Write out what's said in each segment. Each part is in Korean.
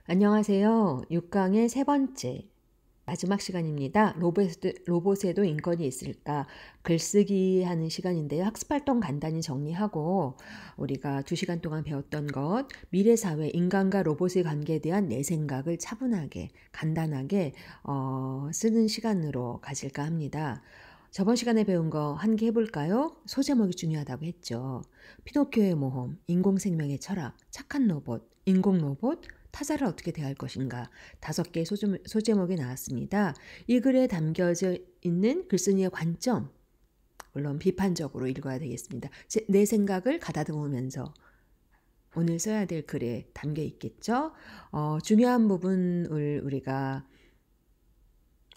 안녕하세요. 6강의 세 번째 마지막 시간입니다. 로봇에도 인권이 있을까? 글쓰기 하는 시간인데요. 학습활동 간단히 정리하고 우리가 2시간 동안 배웠던 것, 미래사회, 인간과 로봇의 관계에 대한 내 생각을 차분하게, 간단하게 쓰는 시간으로 가질까 합니다. 저번 시간에 배운 거 한 개 해볼까요? 소제목이 중요하다고 했죠. 피노키오의 모험, 인공생명의 철학, 착한 로봇, 인공로봇, 타자를 어떻게 대할 것인가 5개의 소제목이 나왔습니다. 이 글에 담겨져 있는 글쓴이의 관점, 물론 비판적으로 읽어야 되겠습니다. 내 생각을 가다듬으면서 오늘 써야 될 글에 담겨 있겠죠. 중요한 부분을 우리가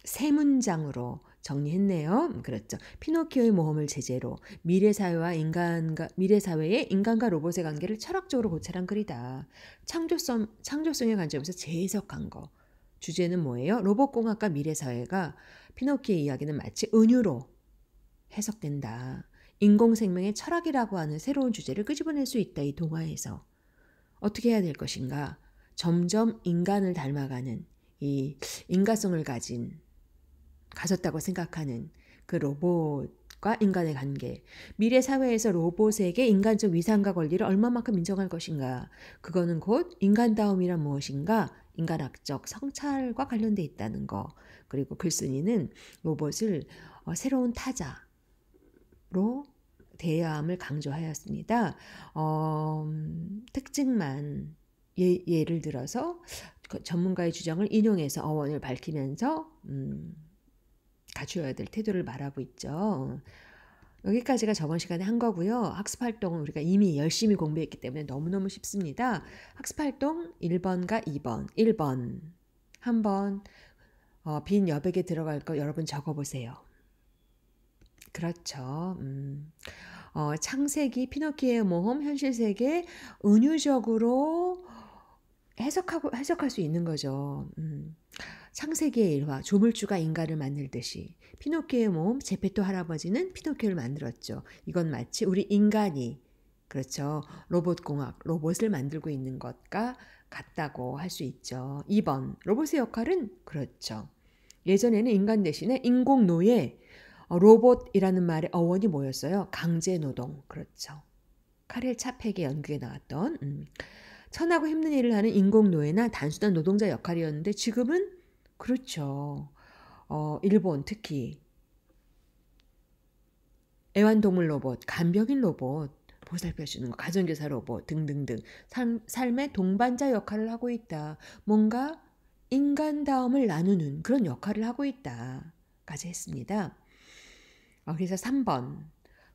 세 문장으로 정리했네요. 그렇죠. 피노키오의 모험을 제재로 미래사회의 인간과 로봇의 관계를 철학적으로 고찰한 글이다. 창조성의 관점에서 재해석한 거. 주제는 뭐예요? 로봇공학과 미래사회가 피노키오의 이야기는 마치 은유로 해석된다. 인공생명의 철학이라고 하는 새로운 주제를 끄집어낼 수 있다. 이 동화에서. 어떻게 해야 될 것인가? 점점 인간을 닮아가는 이 인간성을 가졌다고 생각하는 그 로봇과 인간의 관계. 미래 사회에서 로봇에게 인간적 위상과 권리를 얼마만큼 인정할 것인가. 그거는 곧 인간다움이란 무엇인가. 인간학적 성찰과 관련돼 있다는 거. 그리고 글쓴이는 로봇을 새로운 타자로 대해야 함을 강조하였습니다. 특징만 예를 들어서 전문가의 주장을 인용해서 어원을 밝히면서 갖추어야 될 태도를 말하고 있죠. 여기까지가 저번 시간에 한 거고요. 학습활동은 우리가 이미 열심히 공부했기 때문에 너무너무 쉽습니다. 학습활동 1번과 2번. 1번 한번 빈 여백에 들어갈 거 여러분 적어보세요. 그렇죠. 창세기, 피노키오의 모험, 현실세계 은유적으로 해석할 수 있는 거죠. 창세기의 일화, 조물주가 인간을 만들듯이 피노키오의 모험, 제페토 할아버지는 피노키오를 만들었죠. 이건 마치 우리 인간이 그렇죠. 로봇공학, 로봇을 만들고 있는 것과 같다고 할 수 있죠. 2번, 로봇의 역할은 그렇죠. 예전에는 인간 대신에 인공노예, 로봇이라는 말의 어원이 뭐였어요? 강제노동, 그렇죠. 카렐 차펙의 연극에 나왔던 천하고 힘든 일을 하는 인공노예나 단순한 노동자 역할이었는데 지금은 그렇죠. 일본 특히 애완동물 로봇, 간병인 로봇, 보살펴주는 거, 가정교사 로봇 등등등 삶의 동반자 역할을 하고 있다. 뭔가 인간다움을 나누는 그런 역할을 하고 있다까지 했습니다. 그래서 3번.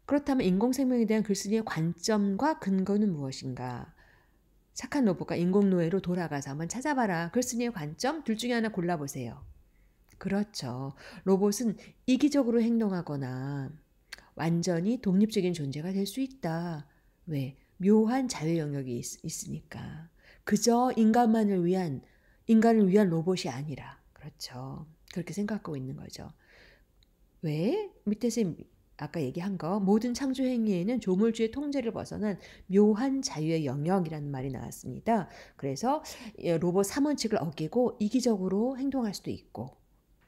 그렇다면 인공생명에 대한 글쓴이의 관점과 근거는 무엇인가? 착한 로봇과 인공노예로 돌아가서 한번 찾아봐라. 글쓴이의 관점 둘 중에 하나 골라보세요. 그렇죠. 로봇은 이기적으로 행동하거나 완전히 독립적인 존재가 될 수 있다. 왜? 묘한 자유 영역이 있으니까. 그저 인간을 위한 로봇이 아니라. 그렇죠. 그렇게 생각하고 있는 거죠. 왜? 밑에서 아까 얘기한 거 모든 창조 행위에는 조물주의 통제를 벗어난 묘한 자유의 영역이라는 말이 나왔습니다. 그래서 로봇 3원칙을 어기고 이기적으로 행동할 수도 있고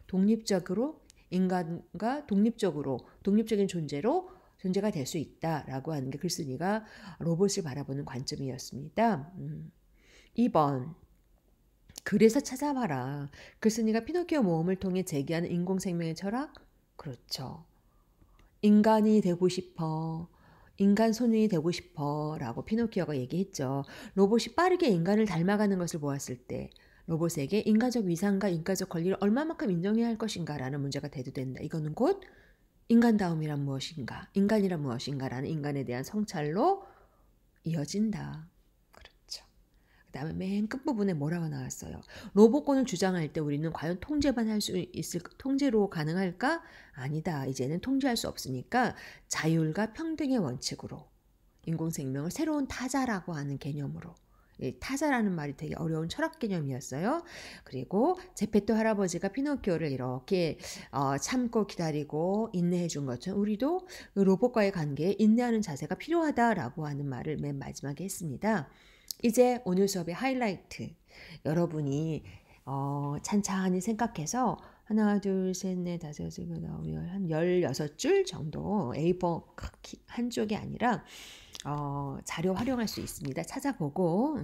독립적으로 인간과 독립적인 존재가 될 수 있다라고 하는 게 글쓴이가 로봇을 바라보는 관점이었습니다. 2번 그래서 찾아봐라. 글쓴이가 피노키오 모험을 통해 제기하는 인공생명의 철학? 그렇죠. 인간이 되고 싶어. 인간 소년이 되고 싶어. 라고 피노키오가 얘기했죠. 로봇이 빠르게 인간을 닮아가는 것을 보았을 때 로봇에게 인간적 위상과 인간적 권리를 얼마만큼 인정해야 할 것인가 라는 문제가 대두된다. 이거는 곧 인간다움이란 무엇인가, 인간이란 무엇인가라는 인간에 대한 성찰로 이어진다. 그렇죠. 그 다음에 맨 끝부분에 뭐라고 나왔어요? 로봇권을 주장할 때 우리는 과연 통제만 할 수 통제로 가능할까? 아니다. 이제는 통제할 수 없으니까 자율과 평등의 원칙으로 인공생명을 새로운 타자라고 하는 개념으로 타자라는 말이 되게 어려운 철학 개념이었어요. 그리고 제페토 할아버지가 피노키오를 이렇게 참고 기다리고 인내해 준 것처럼 우리도 로봇과의 관계에 인내하는 자세가 필요하다라고 하는 말을 맨 마지막에 했습니다. 이제 오늘 수업의 하이라이트. 여러분이 찬찬히 생각해서 하나, 둘, 셋, 넷, 다섯, 여섯, 일곱, 여덟, 한 16줄 정도 A4 한 쪽이 아니라 자료 활용할 수 있습니다. 찾아보고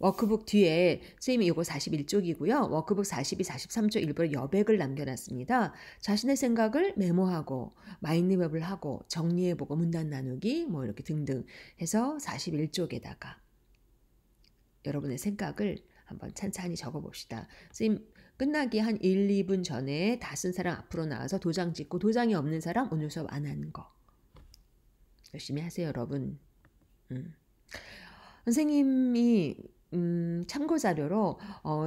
워크북 뒤에 선생님이 이거 41쪽이고요. 워크북 42, 43쪽 일부러 여백을 남겨놨습니다. 자신의 생각을 메모하고 마인드맵을 하고 정리해보고 문단 나누기 뭐 이렇게 등등 해서 41쪽에다가 여러분의 생각을 한번 찬찬히 적어봅시다. 선생님 끝나기 한 1, 2분 전에 다 쓴 사람 앞으로 나와서 도장 찍고 도장이 없는 사람 오늘 수업 안 하는 거. 열심히 하세요, 여러분. 선생님이 참고 자료로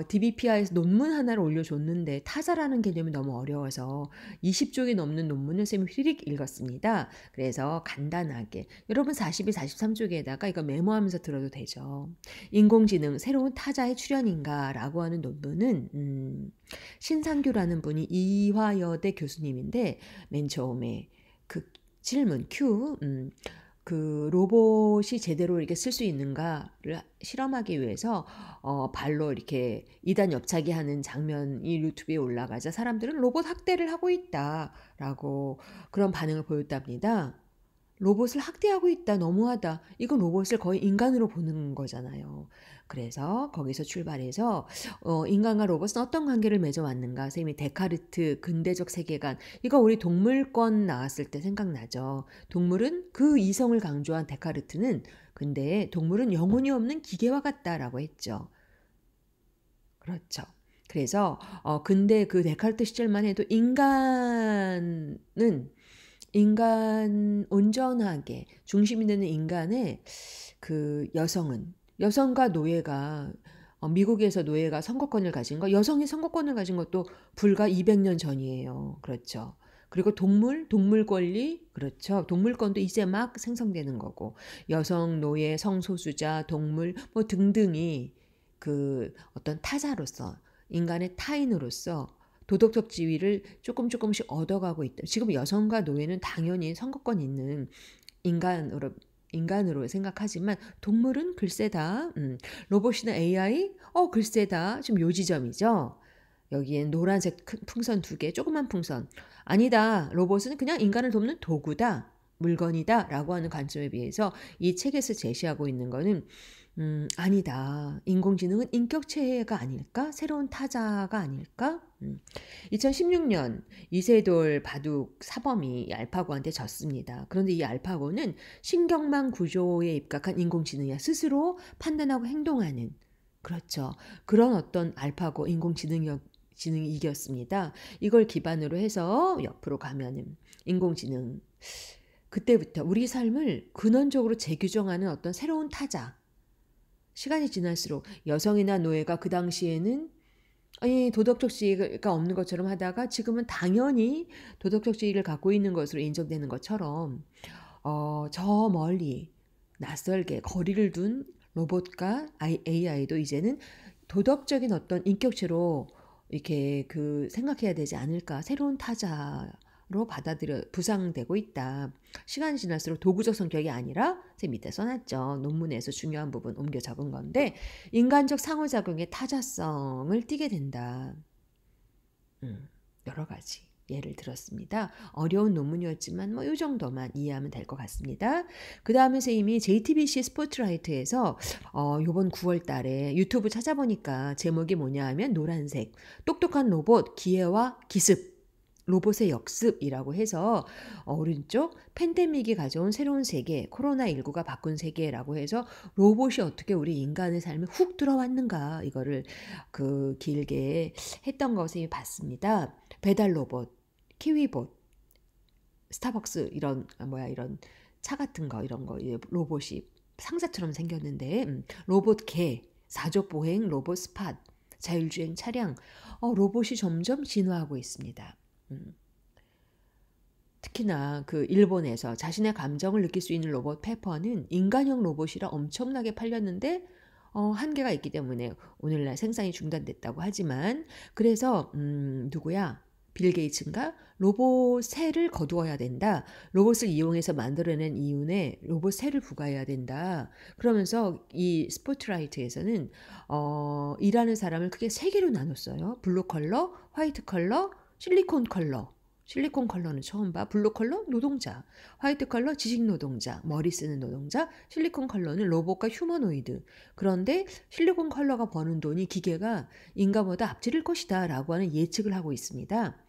DBPR에서 논문 하나를 올려줬는데 타자라는 개념이 너무 어려워서 20쪽이 넘는 논문을 쌤이 휘릭 읽었습니다. 그래서 간단하게 여러분 42, 43쪽에다가 이거 메모하면서 들어도 되죠. 인공지능 새로운 타자의 출현인가 라고 하는 논문은 신상규라는 분이 이화여대 교수님인데 맨 처음에 그 질문 Q 그 로봇이 제대로 이렇게 쓸 수 있는가를 실험하기 위해서 발로 이렇게 2단 옆차기 하는 장면이 유튜브에 올라가자 사람들은 로봇 학대를 하고 있다라고 그런 반응을 보였답니다. 로봇을 학대하고 있다, 너무하다. 이건 로봇을 거의 인간으로 보는 거잖아요. 그래서 거기서 출발해서 인간과 로봇은 어떤 관계를 맺어왔는가. 선생님이 데카르트 근대적 세계관. 이거 우리 동물권 나왔을 때 생각나죠. 동물은 그 이성을 강조한 데카르트는 근데 동물은 영혼이 없는 기계와 같다라고 했죠. 그렇죠. 그래서 근데 그 데카르트 시절만 해도 인간 온전하게 중심이 되는 인간의 그 여성과 노예가 미국에서 노예가 선거권을 가진 거, 여성이 선거권을 가진 것도 불과 200년 전이에요. 그렇죠. 그리고 동물 권리, 그렇죠. 동물권도 이제 막 생성되는 거고, 여성, 노예, 성소수자, 동물 뭐 등등이 그 어떤 타자로서 인간의 타인으로서 도덕적 지위를 조금씩 얻어가고 있다. 지금 여성과 노예는 당연히 선거권 있는 인간으로 생각하지만 동물은 글쎄다. 로봇이나 AI? 글쎄다. 좀 요지점이죠. 여기엔 노란색 풍선 2개, 조그만 풍선. 아니다. 로봇은 그냥 인간을 돕는 도구다. 물건이다. 라고 하는 관점에 비해서 이 책에서 제시하고 있는 거는 아니다. 인공지능은 인격체가 아닐까? 새로운 타자가 아닐까? 2016년 이세돌 바둑 사범이 알파고한테 졌습니다. 그런데 이 알파고는 신경망 구조에 입각한 인공지능이야. 스스로 판단하고 행동하는. 그렇죠. 그런 어떤 알파고 인공지능이 이겼습니다. 이걸 기반으로 해서 옆으로 가면은 인공지능. 그때부터 우리 삶을 근원적으로 재규정하는 어떤 새로운 타자. 시간이 지날수록 여성이나 노예가 그 당시에는 도덕적 지위가 없는 것처럼 하다가 지금은 당연히 도덕적 지위를 갖고 있는 것으로 인정되는 것처럼 저 멀리 낯설게 거리를 둔 로봇과 AI도 이제는 도덕적인 어떤 인격체로 이렇게 생각해야 되지 않을까. 새로운 타자로 부상되고 있다. 시간이 지날수록 도구적 성격이 아니라 제 밑에 써놨죠. 논문에서 중요한 부분 옮겨 적은 건데 인간적 상호작용의 타자성을 띠게 된다. 여러 가지 예를 들었습니다. 어려운 논문이었지만 뭐 이 정도만 이해하면 될 것 같습니다. 그 다음에 선생님이 JTBC 스포트라이트에서 요번 9월 달에 유튜브 찾아보니까 제목이 뭐냐 하면 노란색 똑똑한 로봇 기회와 기습 로봇의 역습이라고 해서 오른쪽 팬데믹이 가져온 새로운 세계 코로나19가 바꾼 세계라고 해서 로봇이 어떻게 우리 인간의 삶에 훅 들어왔는가 이거를 길게 했던 것을 봤습니다. 배달 로봇, 키위봇, 스타벅스 이런 차 같은 거 이런 거 로봇이 상사처럼 생겼는데 로봇 개, 사족 보행 로봇 스팟, 자율주행 차량 로봇이 점점 진화하고 있습니다. 특히나 그 일본에서 자신의 감정을 느낄 수 있는 로봇 페퍼는 인간형 로봇이라 엄청나게 팔렸는데 한계가 있기 때문에 오늘날 생산이 중단됐다고 하지만 그래서 누구야? 빌 게이츠인가 로봇 새를 거두어야 된다. 로봇을 이용해서 만들어낸 이윤에 로봇 새를 부과해야 된다. 그러면서 이 스포트라이트에서는 일하는 사람을 크게 세 개로 나눴어요. 블루 컬러, 화이트 컬러, 실리콘 컬러. 실리콘 컬러는 처음 봐. 블루 컬러 노동자, 화이트 컬러 지식 노동자, 머리 쓰는 노동자, 실리콘 컬러는 로봇과 휴머노이드. 그런데 실리콘 컬러가 버는 돈이 기계가 인간보다 앞지를 것이다 라고 하는 예측을 하고 있습니다.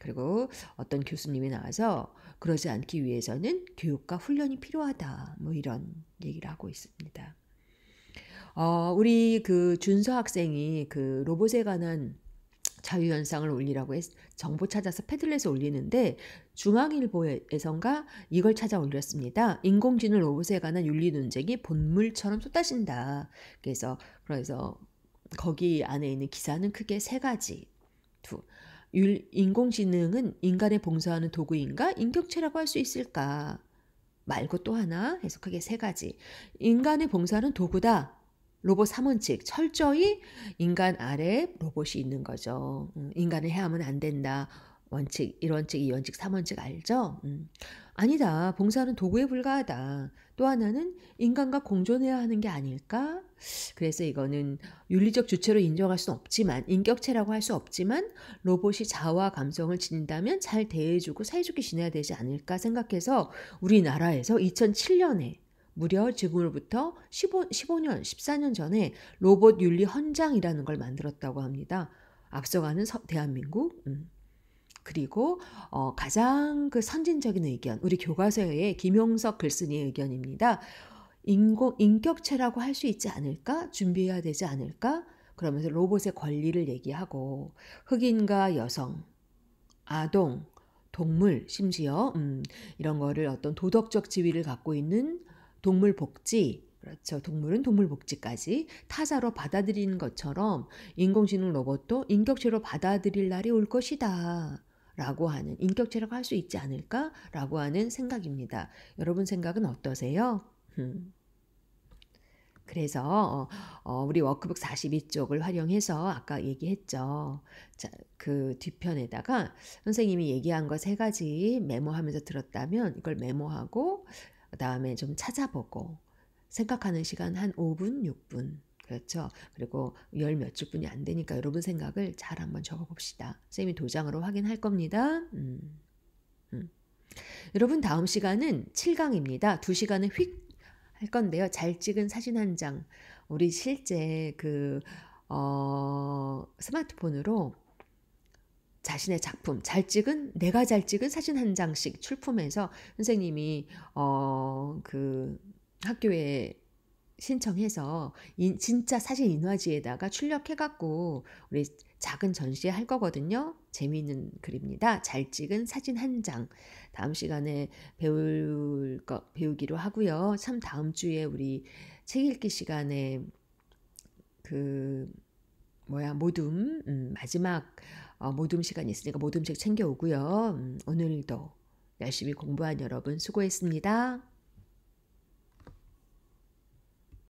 그리고 어떤 교수님이 나와서 그러지 않기 위해서는 교육과 훈련이 필요하다. 뭐 이런 얘기를 하고 있습니다. 우리 그 준서 학생이 그 로봇에 관한 자유현상을 올리라고 정보 찾아서 패들렛에 올리는데 중앙일보에선가 이걸 찾아 올렸습니다. 인공지능 로봇에 관한 윤리 논쟁이 본물처럼 쏟아진다. 그래서 거기 안에 있는 기사는 크게 세 가지. 인공지능은 인간에 봉사하는 도구인가? 인격체라고 할 수 있을까? 말고 또 하나 해서 크게 세 가지. 인간에 봉사하는 도구다. 로봇 3원칙, 철저히 인간 아래 로봇이 있는 거죠. 인간을 해하면 안 된다. 원칙, 1원칙, 2원칙, 3원칙 알죠? 아니다. 봉사는 도구에 불과하다. 또 하나는 인간과 공존해야 하는 게 아닐까? 그래서 이거는 윤리적 주체로 인정할 수는 없지만, 인격체라고 할 수 없지만 로봇이 자아와 감성을 지닌다면 잘 대해주고 사이좋게 지내야 되지 않을까 생각해서 우리나라에서 2007년에 무려 지금으로부터 15년, 14년 전에 로봇 윤리 헌장이라는 걸 만들었다고 합니다. 앞서가는 대한민국. 그리고 가장 그 선진적인 의견, 우리 교과서의 김용석 글쓴이의 의견입니다. 인격체라고 할 수 있지 않을까? 준비해야 되지 않을까? 그러면서 로봇의 권리를 얘기하고 흑인과 여성, 아동, 동물, 심지어 이런 거를 어떤 도덕적 지위를 갖고 있는 동물 복지, 그렇죠. 동물은 동물 복지까지 타자로 받아들이는 것처럼 인공지능 로봇도 인격체로 받아들일 날이 올 것이다. 라고 하는, 인격체라고 할 수 있지 않을까? 라고 하는 생각입니다. 여러분 생각은 어떠세요? 그래서 우리 워크북 42쪽을 활용해서 아까 얘기했죠. 자, 그 뒤편에다가 선생님이 얘기한 거 세 가지 메모하면서 들었다면 이걸 메모하고 그다음에 좀 찾아보고 생각하는 시간 한 5분, 6분. 그렇죠. 그리고 열 몇 줄 분이 안 되니까 여러분 생각을 잘 한번 적어봅시다. 선생님이 도장으로 확인할 겁니다. 여러분 다음 시간은 7강입니다. 2시간은 휙 할 건데요. 잘 찍은 사진 한 장. 우리 실제 그 스마트폰으로 자신의 작품 내가 잘 찍은 사진 한 장씩 출품해서 선생님이 그 학교에 신청해서 진짜 사진 인화지에다가 출력해갖고 우리 작은 전시회 할 거거든요. 재미있는 글입니다. 잘 찍은 사진 한 장. 다음 시간에 배우기로 하고요. 참 다음 주에 우리 책 읽기 시간에 모둠 마지막 모둠 시간이 있으니까 모둠책 챙겨오고요. 오늘도 열심히 공부한 여러분 수고했습니다.